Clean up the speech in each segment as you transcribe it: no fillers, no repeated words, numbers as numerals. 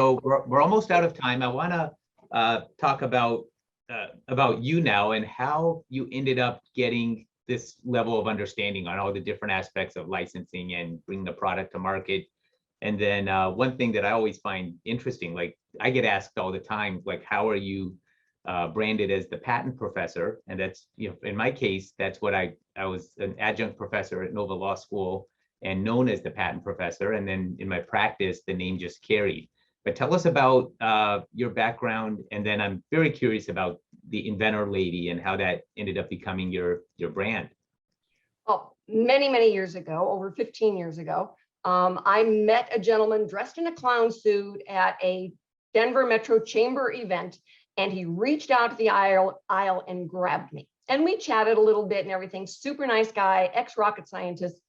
So we're almost out of time. I want to talk about you now and how you ended up getting this level of understanding on all the different aspects of licensing and bringing the product to market. And then one thing that I always find interesting, like I get asked all the time, like, how are you branded as the patent professor? And that's, you know, in my case, that's what I was an adjunct professor at Nova Law School and known as the patent professor. And then in my practice, the name just carried. But tell us about your background. And then I'm very curious about the Inventor Lady and how that ended up becoming your brand. Well, many, many years ago, over 15 years ago, I met a gentleman dressed in a clown suit at a Denver Metro Chamber event, and he reached out to the aisle and grabbed me. And we chatted a little bit and everything. Super nice guy, ex-rocket scientist.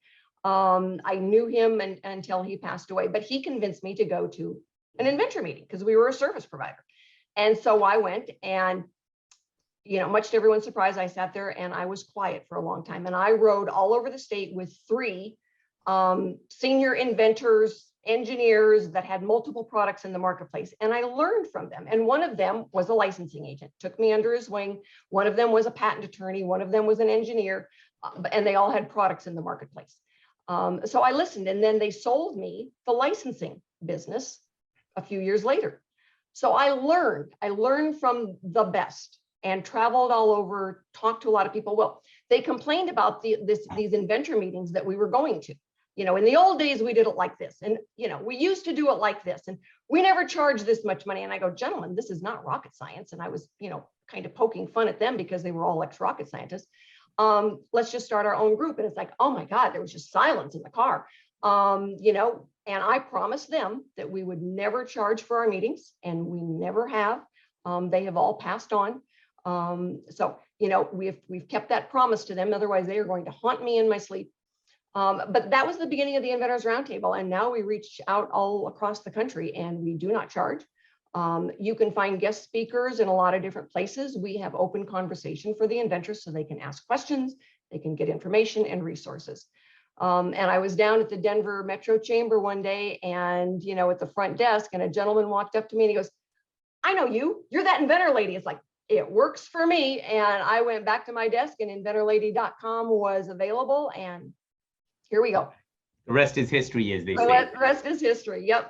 I knew him until he passed away, but he convinced me to go to an inventor meeting because we were a service provider. And so I went, and you know, much to everyone's surprise, I sat there and I was quiet for a long time. And I rode all over the state with 3 senior inventors, engineers that had multiple products in the marketplace. And I learned from them. And one of them was a licensing agent, took me under his wing. One of them was a patent attorney. One of them was an engineer, and they all had products in the marketplace. So I listened, and then they sold me the licensing business a few years later. So I learned from the best and traveled all over, talked to a lot of people. Well, they complained about these inventor meetings that we were going to. You know, in the old days, we did it like this. And, you know, we used to do it like this. And we never charged this much money. And I go, gentlemen, this is not rocket science. And I was, you know, kind of poking fun at them because they were all ex-rocket scientists. Let's just start our own group. And it's like, oh my God, there was just silence in the car. You know, and I promised them that we would never charge for our meetings, and we never have. They have all passed on. So, you know, we've kept that promise to them. Otherwise, they are going to haunt me in my sleep. But that was the beginning of the Inventors Roundtable. And now we reach out all across the country, and we do not charge. You can find guest speakers in a lot of different places. We have open conversation for the inventors so they can ask questions, they can get information and resources. And I was down at the Denver Metro Chamber one day, and, you know, at the front desk, and a gentleman walked up to me and he goes, I know you, you're that Inventor Lady. It's like, it works for me. And I went back to my desk, and inventorlady.com was available, and here we go. The rest is history, as they say. The rest is history. Yep.